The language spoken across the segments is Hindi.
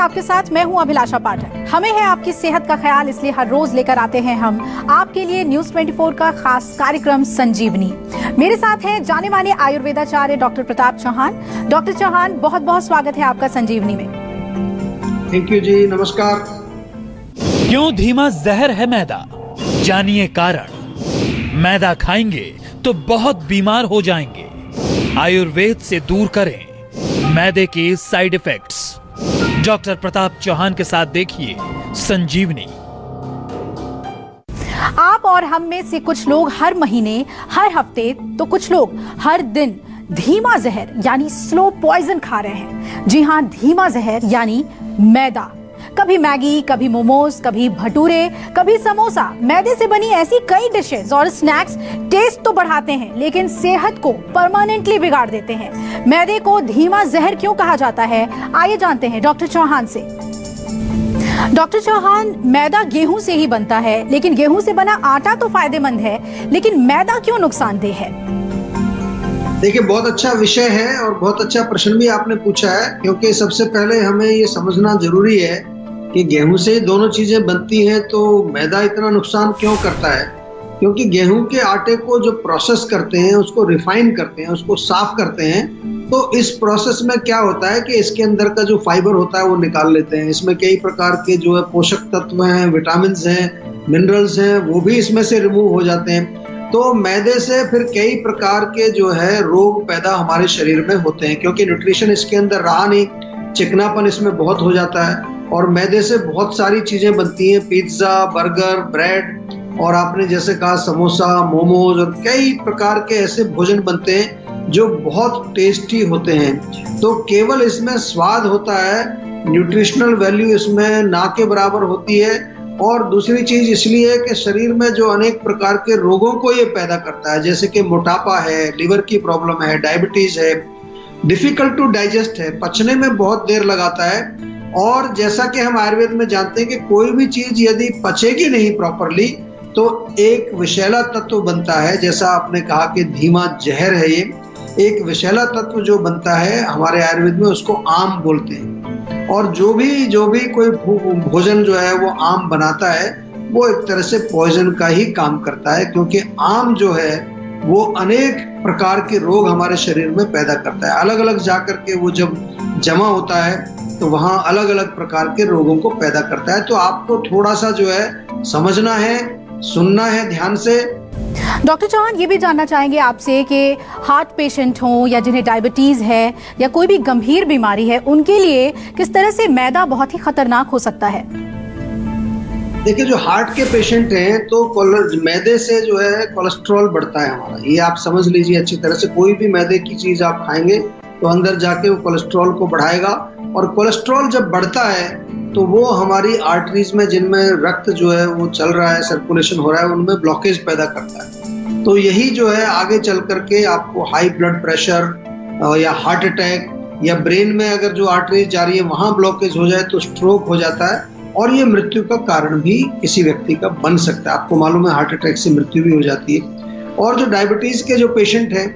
आपके साथ मैं हूं अभिलाषा पाठक। हमें है आपकी सेहत का ख्याल, इसलिए हर रोज लेकर आते हैं हम आपके लिए न्यूज 24 का खास कार्यक्रम संजीवनी। मेरे साथ हैं जाने माने आयुर्वेदाचार्य डॉक्टर प्रताप चौहान। डॉक्टर चौहान, बहुत बहुत स्वागत है आपका संजीवनी में। थैंक यू जी, नमस्कार। क्यों धीमा जहर है मैदा, जानिए कारण। मैदा खाएंगे तो बहुत बीमार हो जाएंगे। आयुर्वेद से दूर करें मैदे के side effects. Doctor Pratap Chauhan के साथ देखिए संजीवनी। आप और हम में से कुछ लोग हर महीने, हर हफ्ते, तो कुछ लोग हर दिन धीमा जहर यानी स्लो पॉइजन खा रहे हैं। जी हां, धीमा जहर यानी मैदा। कभी मैगी, कभी मोमोज, कभी भटूरे, कभी समोसा। मैदे से बनी ऐसी कई डिशेस और स्नैक्स टेस्ट तो बढ़ाते हैं, लेकिन सेहत को परमानेंटली बिगाड़ देते हैं। मैदे को धीमा जहर क्यों कहा जाता है, आइए जानते हैं डॉक्टर चौहान से। डॉक्टर चौहान, मैदा गेहूं से ही बनता है, लेकिन गेहूं से बना आटा तो फायदेमंद है, लेकिन मैदा क्यों नुकसानदेह है? देखिए, बहुत अच्छा विषय है और बहुत अच्छा प्रश्न भी आपने पूछा है, क्योंकि सबसे पहले हमें ये समझना जरूरी है कि गेहूं से ही दोनों चीजें बनती हैं, तो मैदा इतना नुकसान क्यों करता है? क्योंकि गेहूं के आटे को जो प्रोसेस करते हैं, उसको रिफाइन करते हैं, उसको साफ करते हैं, तो इस प्रोसेस में क्या होता है कि इसके अंदर का जो फाइबर होता है वो निकाल लेते हैं। इसमें कई प्रकार के जो है पोषक तत्व हैं, विटामिन हैं, मिनरल्स हैं, वो भी इसमें से रिमूव हो जाते हैं। तो मैदे से फिर कई प्रकार के जो है रोग पैदा हमारे शरीर में होते हैं, क्योंकि न्यूट्रिशन इसके अंदर रहा नहीं, चिकनापन इसमें बहुत हो जाता है। और मैदे से बहुत सारी चीजें बनती हैं, पिज्जा, बर्गर, ब्रेड, और आपने जैसे कहा समोसा, मोमोज, और कई प्रकार के ऐसे भोजन बनते हैं जो बहुत टेस्टी होते हैं। तो केवल इसमें स्वाद होता है, न्यूट्रिशनल वैल्यू इसमें ना के बराबर होती है। और दूसरी चीज इसलिए कि शरीर में जो अनेक प्रकार के रोगों को ये पैदा करता है, जैसे कि मोटापा है, लिवर की प्रॉब्लम है, डायबिटीज है, डिफिकल्ट टू डाइजेस्ट है, पचने में बहुत देर लगाता है। और जैसा कि हम आयुर्वेद में जानते हैं कि कोई भी चीज यदि पचेगी नहीं प्रॉपरली तो एक विषैला तत्व बनता है, जैसा आपने कहा कि धीमा जहर है ये। एक विषैला तत्व जो बनता है हमारे आयुर्वेद में उसको आम बोलते हैं। और जो भी कोई भोजन जो है वो आम बनाता है, वो एक तरह से पॉइजन का ही काम करता है, क्योंकि आम जो है वो अनेक प्रकार के रोग हमारे शरीर में पैदा करता है। अलग अलग जाकर के वो जब जमा होता है तो वहाँ अलग अलग प्रकार के रोगों को पैदा करता है। तो आपको थोड़ा सा जो है समझना है, सुनना है ध्यान से। डॉक्टर चौहान, ये भी जानना चाहेंगे आपसे कि हार्ट पेशेंट हो या जिन्हें डायबिटीज है या कोई भी गंभीर बीमारी है, उनके लिए किस तरह से मैदा बहुत ही खतरनाक हो सकता है? देखिए, जो हार्ट के पेशेंट हैं तो मैदे से जो है कोलेस्ट्रॉल बढ़ता है हमारा, ये आप समझ लीजिए अच्छी तरह से। कोई भी मैदे की चीज आप खाएंगे तो अंदर जाके वो कोलेस्ट्रॉल को बढ़ाएगा, और कोलेस्ट्रॉल जब बढ़ता है तो वो हमारी आर्टरीज में, जिनमें रक्त जो है वो चल रहा है, सर्कुलेशन हो रहा है, उनमें ब्लॉकेज पैदा करता है। तो यही जो है आगे चल करके आपको हाई ब्लड प्रेशर या हार्ट अटैक, या ब्रेन में अगर जो आर्टरीज जा रही है वहां ब्लॉकेज हो जाए तो स्ट्रोक हो जाता है, और ये मृत्यु का कारण भी किसी व्यक्ति का बन सकता है। आपको मालूम है हार्ट अटैक से मृत्यु भी हो जाती है। और जो डायबिटीज के जो पेशेंट हैं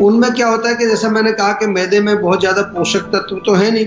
उनमें क्या होता है कि जैसा मैंने कहा कि मैदे में बहुत ज्यादा पोषक तत्व तो है नहीं,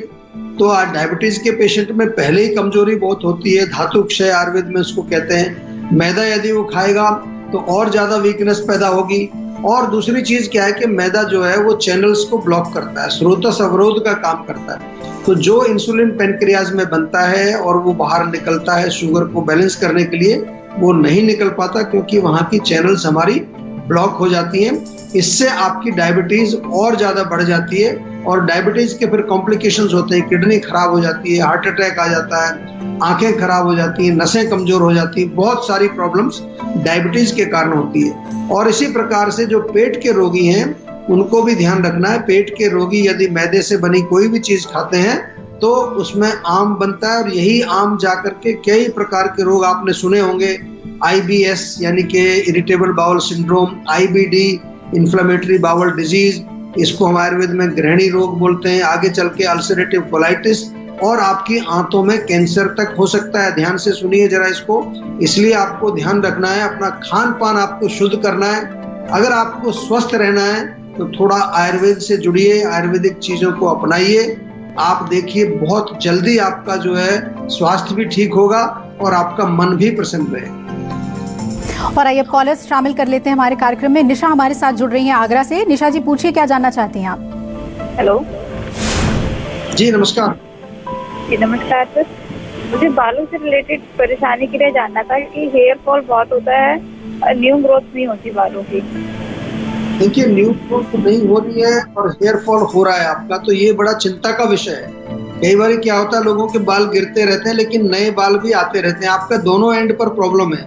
तो डायबिटीज के पेशेंट में पहले ही कमजोरी बहुत होती है, धातु क्षय आयुर्वेद में उसको कहते हैं। मैदा यदि वो खाएगा तो और ज्यादा वीकनेस पैदा होगी। और दूसरी चीज क्या है कि मैदा जो है वो चैनल्स को ब्लॉक करता है, स्रोतस अवरोध का काम करता है। तो जो इंसुलिन पेनक्रियाज में बनता है और वो बाहर निकलता है शुगर को बैलेंस करने के लिए, वो नहीं निकल पाता, क्योंकि वहाँ की चैनल्स हमारी ब्लॉक हो जाती हैं। इससे आपकी डायबिटीज और ज्यादा बढ़ जाती है, और डायबिटीज के फिर कॉम्प्लिकेशंस होते हैं, किडनी खराब हो जाती है, हार्ट अटैक आ जाता है, आंखें खराब हो जाती हैं, नसें कमजोर हो जाती हैं, बहुत सारी प्रॉब्लम्स डायबिटीज के कारण होती है। और इसी प्रकार से जो पेट के रोगी हैं उनको भी ध्यान रखना है। पेट के रोगी यदि मैदे से बनी कोई भी चीज खाते हैं तो उसमें आम बनता है, और यही आम जाकर के कई प्रकार के रोग आपने सुने होंगे। IBS यानी कि irritable bowel syndrome, IBD inflammatory bowel disease, इसको हम आयुर्वेद में गृहिणी रोग बोलते हैं, आगे चल के अल्सरेटिव कोलाइटिस, और आपकी आंतों में कैंसर तक हो सकता है। ध्यान से सुनिए जरा इसको। इसलिए आपको ध्यान रखना है, अपना खान पान आपको शुद्ध करना है। अगर आपको स्वस्थ रहना है तो थोड़ा आयुर्वेद से जुड़िए, आयुर्वेदिक चीजों को अपनाइए, आप देखिए बहुत जल्दी आपका जो है स्वास्थ्य भी ठीक होगा और आपका मन भी प्रसन्न रहेगा। और आइए कॉलर्स शामिल कर लेते हैं हमारे कार्यक्रम में। निशा हमारे साथ जुड़ रही हैं आगरा से। निशा जी, पूछिए क्या जानना चाहती हैं आप? हेलो जी नमस्कार। जी नमस्कार सर, मुझे बालों से रिलेटेड परेशानी के लिए जानना था कि हेयर फॉल बहुत होता है, न्यू ग्रोथ नहीं होती बालों की। देखिए न्यू ग्रोथ नहीं हो रही है और हेयर फॉल हो रहा है आपका, तो ये बड़ा चिंता का विषय है। कई बार क्या होता है, लोगों के बाल गिरते रहते हैं लेकिन नए बाल भी आते रहते हैं। आपका दोनों एंड पर प्रॉब्लम है,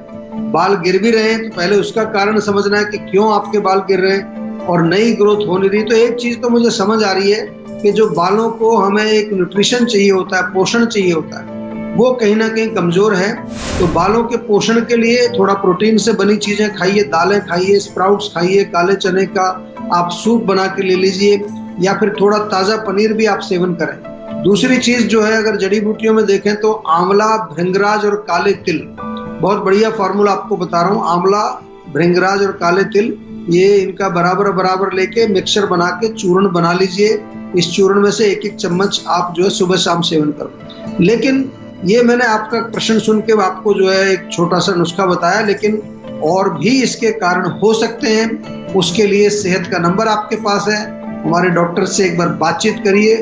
बाल गिर भी रहे हैं तो पहले उसका कारण समझना है कि क्यों आपके बाल गिर रहे हैं और नई ग्रोथ हो नहीं रही। तो एक चीज तो मुझे समझ आ रही है कि जो बालों को हमें एक न्यूट्रिशन चाहिए होता है, पोषण चाहिए होता है, वो कहीं ना कहीं कमजोर है। तो बालों के पोषण के लिए थोड़ा प्रोटीन से बनी चीजें खाइए, दालें खाइए, स्प्राउट्स खाइए, काले चने का आप सूप बना के ले लीजिए या फिर थोड़ा ताजा पनीर भी आप सेवन करें। दूसरी चीज जो है, अगर जड़ी बूटियों में देखें तो आंवला, भृंगराज और काले तिल, बहुत बढ़िया फॉर्मूला आपको बता रहा हूँ। आंवला, भृंगराज और काले तिल, ये इनका बराबर बराबर लेके मिक्सचर बना के चूर्ण बना लीजिए। इस चूर्ण में से 1-1 चम्मच आप जो है सुबह शाम सेवन करो। लेकिन ये मैंने आपका प्रश्न सुन के आपको जो है एक छोटा सा नुस्खा बताया, लेकिन और भी इसके कारण हो सकते हैं। उसके लिए सेहत का नंबर आपके पास है, हमारे डॉक्टर से एक बार बातचीत करिए,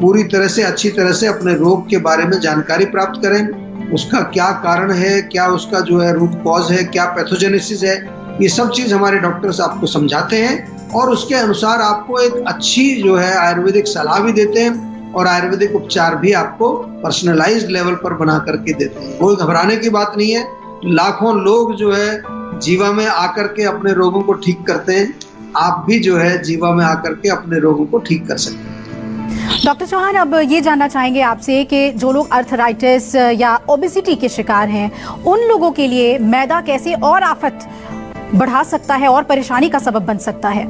पूरी तरह से अच्छी तरह से अपने रोग के बारे में जानकारी प्राप्त करें। उसका क्या कारण है, क्या उसका जो है रूट कॉज है, क्या पैथोजेनेसिस है, ये सब चीज हमारे डॉक्टर्स आपको समझाते हैं और उसके अनुसार आपको एक अच्छी जो है आयुर्वेदिक सलाह भी देते हैं और आयुर्वेदिक उपचार भी आपको पर्सनलाइज्ड लेवल पर बना करके देते हैं। कोई घबराने की बात नहीं है। लाखों लोग जो है जीवा में आकर के अपने रोगों को ठीक करते हैं, आप भी जो है जीवा में आकर के अपने रोगों को ठीक कर सकते हैं। डॉक्टर चौहान, अब ये जानना चाहेंगे आपसे कि जो लोग अर्थराइटिस या ओबेसिटी के शिकार हैं, उन लोगों के लिए मैदा कैसे और आफत बढ़ा सकता है और परेशानी का सबब बन सकता है?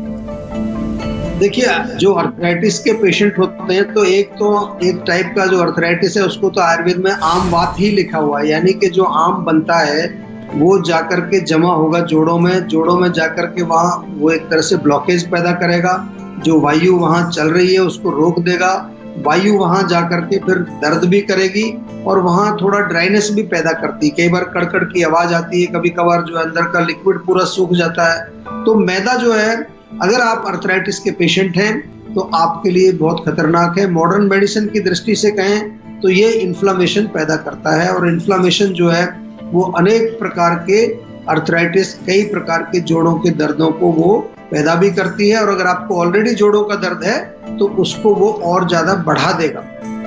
देखिए, जो अर्थराइटिस के पेशेंट होते हैं तो एक टाइप का जो अर्थराइटिस है उसको तो आयुर्वेद में आम वात ही लिखा हुआ है, यानी कि जो आम बनता है वो जाकर के जमा होगा जोड़ों में जाकर के वहाँ वो एक तरह से ब्लॉकेज पैदा करेगा। जो वायु वहाँ चल रही है उसको रोक देगा, वायु वहाँ जाकर के फिर दर्द भी करेगी और वहाँ थोड़ा ड्राइनेस भी पैदा करती है। कई बार कड़कड़ की आवाज आती है, कभी कभार जो अंदर का लिक्विड पूरा सूख जाता है। तो मैदा जो है, अगर आप अर्थराइटिस के पेशेंट हैं तो आपके लिए बहुत खतरनाक है। मॉडर्न मेडिसिन की दृष्टि से कहें तो ये इन्फ्लामेशन पैदा करता है और इन्फ्लामेशन जो है वो अनेक प्रकार के अर्थराइटिस, कई प्रकार के जोड़ों के दर्दों को वो पैदा भी करती है और अगर आपको ऑलरेडी जोड़ों का दर्द है तो उसको वो और ज्यादा बढ़ा देगा।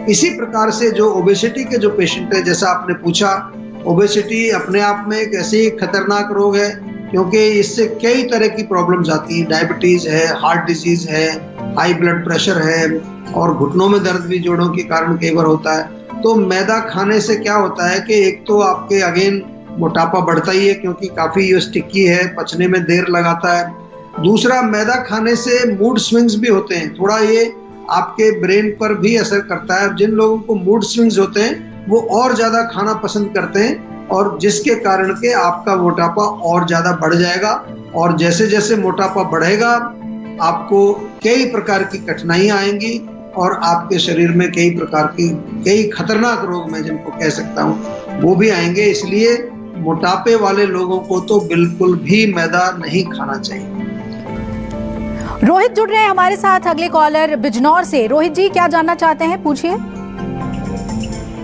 इसी प्रकार से जो ओबेसिटी के जो पेशेंट है, जैसा आपने पूछा, ओबेसिटी अपने आप में एक ऐसी खतरनाक रोग है क्योंकि इससे कई तरह की प्रॉब्लम्स आती हैं। डायबिटीज है, हार्ट डिजीज है, हाई ब्लड प्रेशर है और घुटनों में दर्द भी जोड़ों के कारण कई बार होता है। तो मैदा खाने से क्या होता है कि एक तो आपके अगेन मोटापा बढ़ता ही है क्योंकि काफी ये स्टिकी है, पचने में देर लगाता है। दूसरा, मैदा खाने से मूड स्विंग्स भी होते हैं, थोड़ा ये आपके ब्रेन पर भी असर करता है। जिन लोगों को मूड स्विंग्स होते हैं वो और ज्यादा खाना पसंद करते हैं और जिसके कारण के आपका मोटापा और ज्यादा बढ़ जाएगा और जैसे जैसे मोटापा बढ़ेगा आपको कई प्रकार की कठिनाइयां आएंगी और आपके शरीर में कई प्रकार की, कई खतरनाक रोग मैं जिनको कह सकता हूँ, वो भी आएंगे। इसलिए मोटापे वाले लोगों को तो बिल्कुल भी मैदा नहीं खाना चाहिए। रोहित जुड़ रहे हैं हमारे साथ, अगले कॉलर बिजनौर से। रोहित जी, क्या जानना चाहते हैं, पूछिए।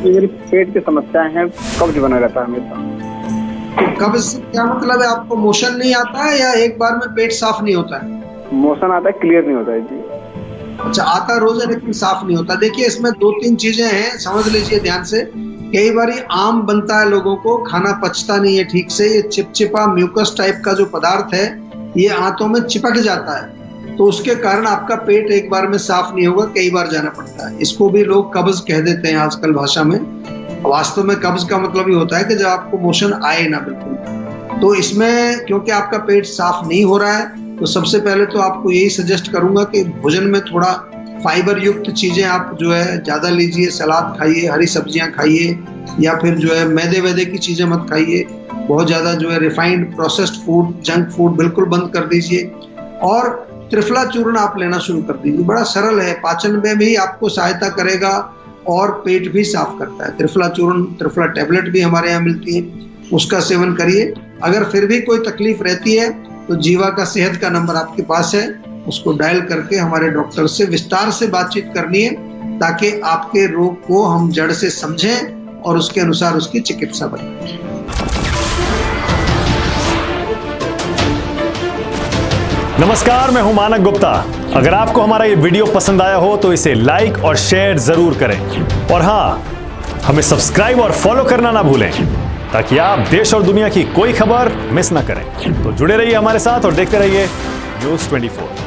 मेरी पेट की समस्याएं हैं, कब्ज बना रहता है हमेशा। कब्ज से क्या मतलब है? आपको मोशन नहीं आता है या एक बार में पेट साफ नहीं होता है? मोशन आता है, क्लियर नहीं होता है जी। अच्छा, आता रोज है लेकिन साफ नहीं होता। देखिए, इसमें 2-3 चीजें हैं, समझ लीजिए ध्यान से। कई बार आम बनता है, लोगों को खाना पचता नहीं है ठीक से, ये चिपचिपा म्यूकस टाइप का जो पदार्थ है ये आंतों में चिपक जाता है, तो उसके कारण आपका पेट एक बार में साफ नहीं होगा, कई बार जाना पड़ता है। इसको भी लोग कब्ज कह देते हैं आजकल भाषा में। वास्तव में कब्ज का मतलब ये होता है कि जब आपको मोशन आए ना बिल्कुल। तो इसमें क्योंकि आपका पेट साफ नहीं हो रहा है तो सबसे पहले तो आपको यही सजेस्ट करूंगा कि भोजन में थोड़ा फाइबर युक्त चीजें आप जो है ज्यादा लीजिए, सलाद खाइए, हरी सब्जियां खाइए या फिर जो है मैदे की चीजें मत खाइए। बहुत ज्यादा जो है refined processed food, junk food बिल्कुल बंद कर दीजिए और त्रिफला चूर्ण आप लेना शुरू कर दीजिए। बड़ा सरल है, पाचन में भी आपको सहायता करेगा और पेट भी साफ करता है। त्रिफला चूर्ण, त्रिफला टैबलेट भी हमारे यहाँ मिलती है, उसका सेवन करिए। अगर फिर भी कोई तकलीफ रहती है तो जीवा का सेहत का नंबर आपके पास है, उसको डायल करके हमारे डॉक्टर से विस्तार से बातचीत करनी है, ताकि आपके रोग को हम जड़ से समझें और उसके अनुसार उसकी चिकित्सा बनाएं। नमस्कार, मैं हूं मानक गुप्ता। अगर आपको हमारा ये वीडियो पसंद आया हो तो इसे लाइक और शेयर जरूर करें, और हाँ, हमें सब्सक्राइब और फॉलो करना ना भूलें, ताकि आप देश और दुनिया की कोई खबर मिस ना करें। तो जुड़े रहिए हमारे साथ और देखते रहिए न्यूज़ 24।